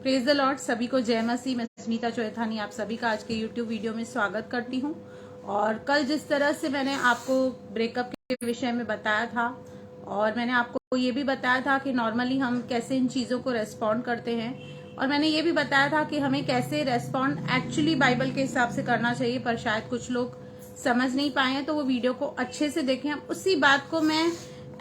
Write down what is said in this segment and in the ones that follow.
Praise the Lord. सभी को जय मसीह। मैं स्मिता चौथानी आप सभी का आज के YouTube वीडियो में स्वागत करती हूँ। और कल जिस तरह से मैंने आपको ब्रेकअप के विषय में बताया था और मैंने आपको ये भी बताया था कि नॉर्मली हम कैसे इन चीज़ों को रेस्पॉन्ड करते हैं, और मैंने ये भी बताया था कि हमें कैसे रेस्पॉन्ड एक्चुअली बाइबल के हिसाब से करना चाहिए, पर शायद कुछ लोग समझ नहीं पाए हैं, तो वो वीडियो को अच्छे से देखें। अब उसी बात को मैं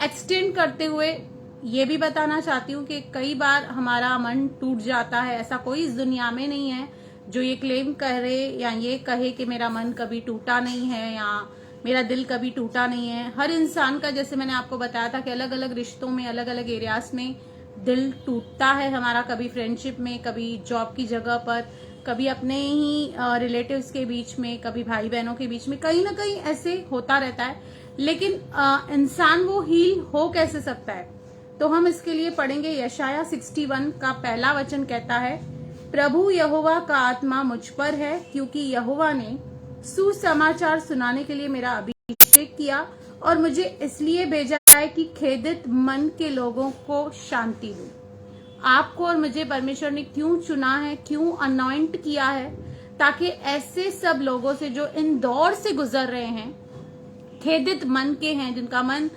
एक्सटेंड करते हुए ये भी बताना चाहती हूँ कि कई बार हमारा मन टूट जाता है। ऐसा कोई इस दुनिया में नहीं है जो ये क्लेम करे या ये कहे कि मेरा मन कभी टूटा नहीं है या मेरा दिल कभी टूटा नहीं है। हर इंसान का, जैसे मैंने आपको बताया था कि अलग अलग रिश्तों में, अलग अलग एरियाज में दिल टूटता है हमारा। कभी फ्रेंडशिप में, कभी जॉब की जगह पर, कभी अपने ही रिलेटिव्स के बीच में, कभी भाई बहनों के बीच में, कहीं ना कहीं ऐसे होता रहता है। लेकिन इंसान वो हील हो कैसे सकता है? तो हम इसके लिए पढ़ेंगे यशाया 61 का पहला वचन कहता है, प्रभु यहोवा का आत्मा मुझ पर है, क्योंकि यहोवा ने सुसमाचार सुनाने के लिए मेरा अभिषेक किया और मुझे इसलिए भेजा है कि खेदित मन के लोगों को शांति दूं। आपको और मुझे परमेश्वर ने क्यों चुना है, क्यों अनॉइंट किया है? ताकि ऐसे सब लोगों से जो इन दौर से गुजर रहे हैं, खेदित मन के हैं, जिनका मन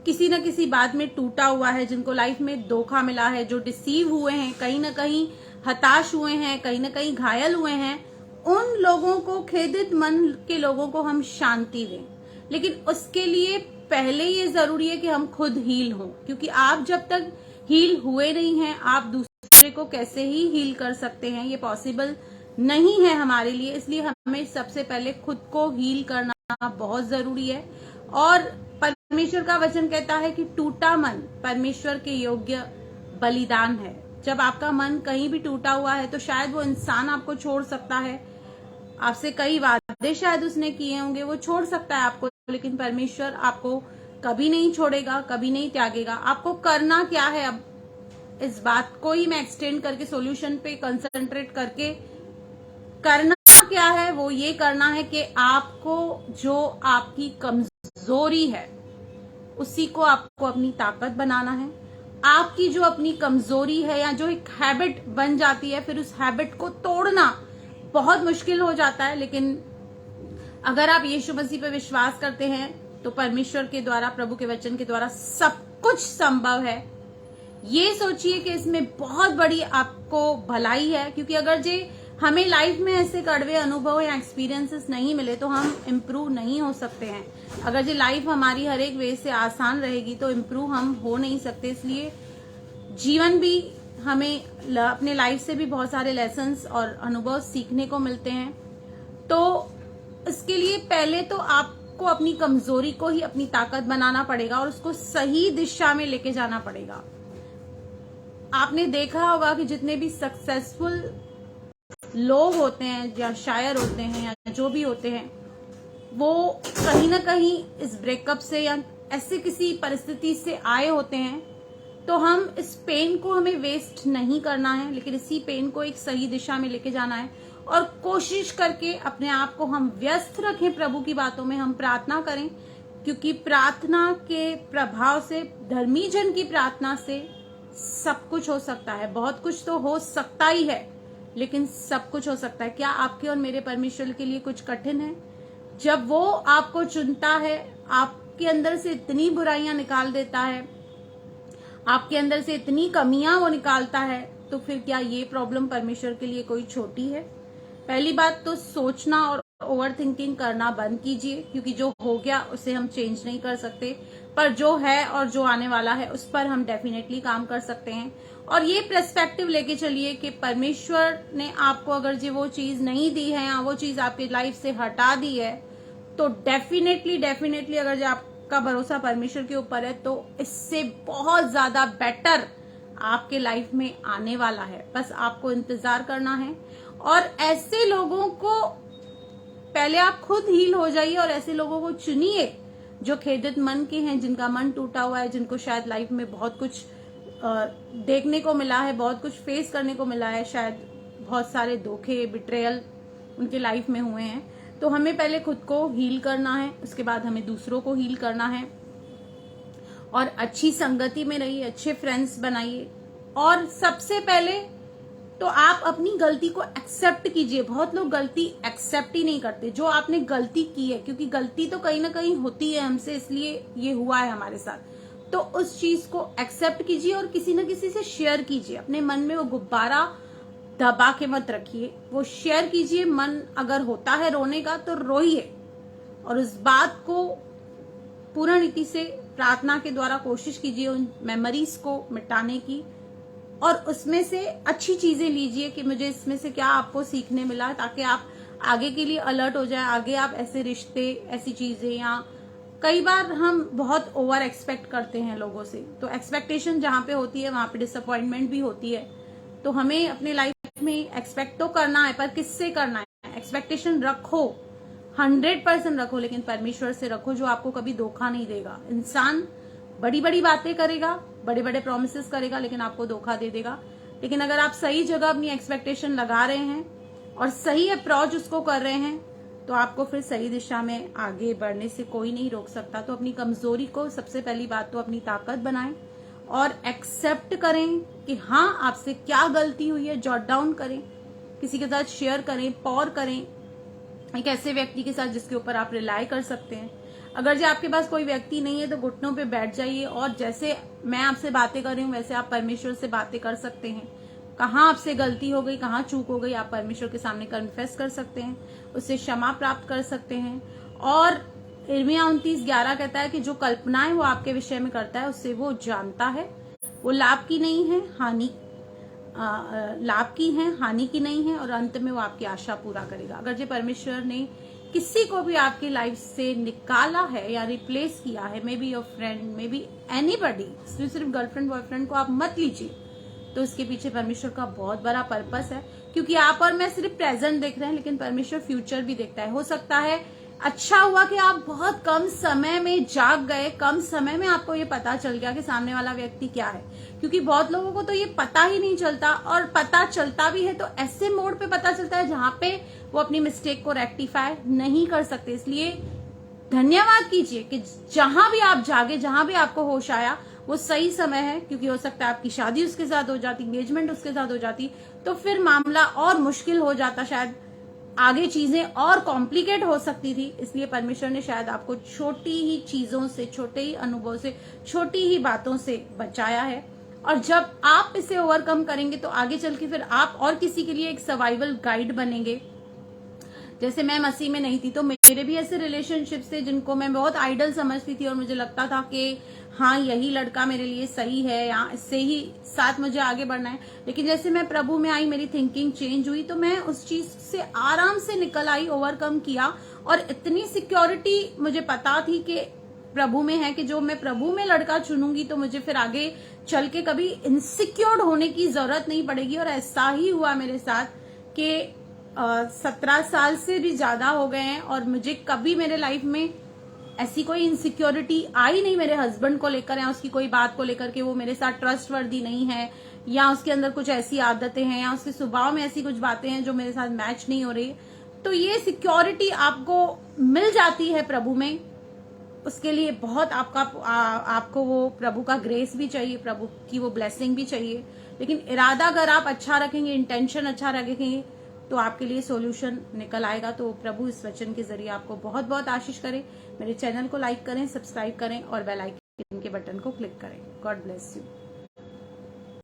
किसी न किसी बात में टूटा हुआ है, जिनको लाइफ में धोखा मिला है, जो डिसीव हुए हैं, कहीं ना कहीं हताश हुए हैं, कहीं ना कहीं घायल हुए हैं, उन लोगों को, खेदित मन के लोगों को हम शांति दें। लेकिन उसके लिए पहले ये जरूरी है कि हम खुद हील हों, क्योंकि आप जब तक हील हुए नहीं हैं, आप दूसरे को कैसे ही हील कर सकते हैं? ये पॉसिबल नहीं है हमारे लिए। इसलिए हमें सबसे पहले खुद को हील करना बहुत जरूरी है। और परमेश्वर का वचन कहता है कि टूटा मन परमेश्वर के योग्य बलिदान है। जब आपका मन कहीं भी टूटा हुआ है तो शायद वो इंसान आपको छोड़ सकता है, आपसे कई वादे शायद उसने किए होंगे, वो छोड़ सकता है आपको, लेकिन परमेश्वर आपको कभी नहीं छोड़ेगा, कभी नहीं त्यागेगा। आपको करना क्या है? अब इस बात को ही मैं एक्सटेंड करके सॉल्यूशन पे कंसंट्रेट करके करना क्या है, वो ये करना है कि आपको जो आपकी कमजोरी है उसी को आपको अपनी ताकत बनाना है। आपकी जो अपनी कमजोरी है या जो एक हैबिट बन जाती है, फिर उस हैबिट को तोड़ना बहुत मुश्किल हो जाता है। लेकिन अगर आप यीशु मसीह पे विश्वास करते हैं तो परमेश्वर के द्वारा, प्रभु के वचन के द्वारा सब कुछ संभव है। ये सोचिए कि इसमें बहुत बड़ी आपको भलाई है, क्योंकि अगर जे हमें लाइफ में ऐसे कड़वे अनुभव या एक्सपीरियंसेस नहीं मिले तो हम इम्प्रूव नहीं हो सकते हैं। अगर जो लाइफ हमारी हर एक वे से आसान रहेगी तो इम्प्रूव हम हो नहीं सकते। इसलिए जीवन भी हमें अपने लाइफ से भी बहुत सारे लेसन्स और अनुभव सीखने को मिलते हैं। तो इसके लिए पहले तो आपको अपनी कमजोरी को ही अपनी ताकत बनाना पड़ेगा और उसको सही दिशा में लेके जाना पड़ेगा। आपने देखा होगा कि जितने भी सक्सेसफुल लोग होते हैं या शायर होते हैं या जो भी होते हैं, वो कहीं ना कहीं इस ब्रेकअप से या ऐसे किसी परिस्थिति से आए होते हैं। तो हम इस पेन को, हमें वेस्ट नहीं करना है, लेकिन इसी पेन को एक सही दिशा में लेके जाना है और कोशिश करके अपने आप को हम व्यस्त रखें प्रभु की बातों में। हम प्रार्थना करें, क्योंकि प्रार्थना के प्रभाव से, धर्मी जन की प्रार्थना से सब कुछ हो सकता है। बहुत कुछ तो हो सकता ही है, लेकिन सब कुछ हो सकता है। क्या आपके और मेरे परमेश्वर के लिए कुछ कठिन है? जब वो आपको चुनता है, आपके अंदर से इतनी बुराइयां निकाल देता है, आपके अंदर से इतनी कमियां वो निकालता है, तो फिर क्या ये प्रॉब्लम परमेश्वर के लिए कोई छोटी है? पहली बात तो सोचना और ओवर थिंकिंग करना बंद कीजिए, क्योंकि जो हो गया उसे हम चेंज नहीं कर सकते, पर जो है और जो आने वाला है उस पर हम डेफिनेटली काम कर सकते हैं। और ये पर्सपेक्टिव लेके चलिए कि परमेश्वर ने आपको अगर जो वो चीज नहीं दी है या वो चीज आपकी लाइफ से हटा दी है, तो डेफिनेटली अगर जो आपका भरोसा परमेश्वर के ऊपर है तो इससे बहुत ज्यादा बेटर आपके लाइफ में आने वाला है। बस आपको इंतजार करना है और ऐसे लोगों को पहले आप खुद हील हो जाइए और ऐसे लोगों को चुनिए जो खेदित मन के हैं, जिनका मन टूटा हुआ है, जिनको शायद लाइफ में बहुत कुछ देखने को मिला है, बहुत कुछ फेस करने को मिला है, शायद बहुत सारे धोखे, बिट्रेयल उनके लाइफ में हुए हैं। तो हमें पहले खुद को हील करना है, उसके बाद हमें दूसरों को हील करना है। और अच्छी संगति में रहिए, अच्छे फ्रेंड्स बनाइए और सबसे पहले तो आप अपनी गलती को एक्सेप्ट कीजिए। बहुत लोग गलती एक्सेप्ट ही नहीं करते। जो आपने गलती की है, क्योंकि गलती तो कहीं ना कहीं होती है हमसे, इसलिए ये हुआ है हमारे साथ, तो उस चीज को एक्सेप्ट कीजिए और किसी न किसी से शेयर कीजिए। अपने मन में वो गुब्बारा दबा के मत रखिए, वो शेयर कीजिए। मन अगर होता है रोने का तो रोइए, और उस बात को पूर्ण रीति से प्रार्थना के द्वारा कोशिश कीजिए उन मेमोरीज को मिटाने की, और उसमें से अच्छी चीजें लीजिए कि मुझे इसमें से क्या आपको सीखने मिला, ताकि आप आगे के लिए अलर्ट हो जाए। आगे आप ऐसे रिश्ते, ऐसी चीजें, या कई बार हम बहुत ओवर एक्सपेक्ट करते हैं लोगों से, तो एक्सपेक्टेशन जहां पे होती है वहां पे डिसअपॉइंटमेंट भी होती है। तो हमें अपने लाइफ में एक्सपेक्ट तो करना है, पर किससे करना है? एक्सपेक्टेशन रखो, 100% रखो, लेकिन परमेश्वर से रखो, जो आपको कभी धोखा नहीं देगा। इंसान बड़ी बड़ी बातें करेगा, बड़े बड़े प्रोमिसेस करेगा, लेकिन आपको धोखा दे देगा। लेकिन अगर आप सही जगह अपनी एक्सपेक्टेशन लगा रहे हैं और सही अप्रोच उसको कर रहे हैं, तो आपको फिर सही दिशा में आगे बढ़ने से कोई नहीं रोक सकता। तो अपनी कमजोरी को सबसे पहली बात तो अपनी ताकत बनाएं और एक्सेप्ट करें कि हाँ आपसे क्या गलती हुई है। जॉट डाउन करें, किसी के साथ शेयर करें, पॉर करें, एक ऐसे व्यक्ति के साथ जिसके ऊपर आप रिलाई कर सकते हैं। अगर जो आपके पास कोई व्यक्ति नहीं है तो घुटनों पे बैठ जाइए, और जैसे मैं आपसे बातें कर रही हूँ वैसे आप परमेश्वर से बातें कर सकते हैं। कहाँ आपसे गलती हो गई, कहाँ चूक हो गई, आप परमेश्वर के सामने कन्फेस कर सकते हैं, उससे क्षमा प्राप्त कर सकते हैं। और यिर्मयाह 29:11 कहता है कि जो कल्पनाएं वो आपके विषय में करता है उससे वो जानता है, वो लाभ की नहीं है, लाभ की है, हानि की नहीं है, और अंत में वो आपकी आशा पूरा करेगा। अगर जो परमेश्वर ने किसी को भी आपकी लाइफ से निकाला है या रिप्लेस किया है, may be your friend, may be anybody, सिर्फ गर्लफ्रेंड बॉयफ्रेंड को आप मत लीजिए, तो इसके पीछे परमेश्वर का बहुत बड़ा पर्पस है। क्योंकि आप और मैं सिर्फ प्रेजेंट देख रहे हैं, लेकिन परमेश्वर फ्यूचर भी देखता है। हो सकता है अच्छा हुआ कि आप बहुत कम समय में जाग गए, कम समय में आपको ये पता चल गया कि सामने वाला व्यक्ति क्या है। क्योंकि बहुत लोगों को तो ये पता ही नहीं चलता, और पता चलता भी है तो ऐसे मोड पे पता चलता है जहां पे वो अपनी मिस्टेक को रेक्टिफाई नहीं कर सकते। इसलिए धन्यवाद कीजिए कि जहां भी आप जागे, जहां भी आपको होश आया, वो सही समय है। क्योंकि हो सकता है आपकी शादी उसके साथ हो जाती, एंगेजमेंट उसके साथ हो जाती, तो फिर मामला और मुश्किल हो जाता, शायद आगे चीजें और कॉम्प्लिकेट हो सकती थी। इसलिए परमेश्वर ने शायद आपको छोटी ही चीजों से, छोटे ही अनुभव से, छोटी ही बातों से बचाया है। और जब आप इसे ओवरकम करेंगे तो आगे चल के फिर आप और किसी के लिए एक सर्वाइवल गाइड बनेंगे। जैसे मैं मसीह में नहीं थी तो मेरे भी ऐसे रिलेशनशिप्स थे जिनको मैं बहुत आइडल समझती थी, और मुझे लगता था कि हाँ यही लड़का मेरे लिए सही है, या इससे ही साथ मुझे आगे बढ़ना है। लेकिन जैसे मैं प्रभु में आई, मेरी थिंकिंग चेंज हुई, तो मैं उस चीज से आराम से निकल आई, ओवरकम किया। और इतनी सिक्योरिटी मुझे पता थी कि प्रभु में है कि जो मैं प्रभु में लड़का चुनूंगी तो मुझे फिर आगे चल के कभी इनसिक्योर होने की जरूरत नहीं पड़ेगी। और ऐसा ही हुआ मेरे साथ कि 17 साल से भी ज्यादा हो गए हैं, और मुझे कभी मेरे लाइफ में ऐसी कोई इनसिक्योरिटी आई नहीं मेरे हस्बैंड को लेकर, या उसकी कोई बात को लेकर के वो मेरे साथ ट्रस्टवर्दी नहीं है, या उसके अंदर कुछ ऐसी आदतें हैं, या उसके स्वभाव में ऐसी कुछ बातें हैं जो मेरे साथ मैच नहीं हो रही। तो ये सिक्योरिटी आपको मिल जाती है प्रभु में। उसके लिए बहुत आपको वो प्रभु का ग्रेस भी चाहिए, प्रभु की वो ब्लेसिंग भी चाहिए। लेकिन इरादा अगर आप अच्छा रखेंगे, इंटेंशन अच्छा रखेंगे, तो आपके लिए सॉल्यूशन निकल आएगा। तो प्रभु इस वचन के जरिए आपको बहुत बहुत आशीष करे। मेरे चैनल को लाइक करें, सब्सक्राइब करें और बेल आइकन के बटन को क्लिक करें। God bless you.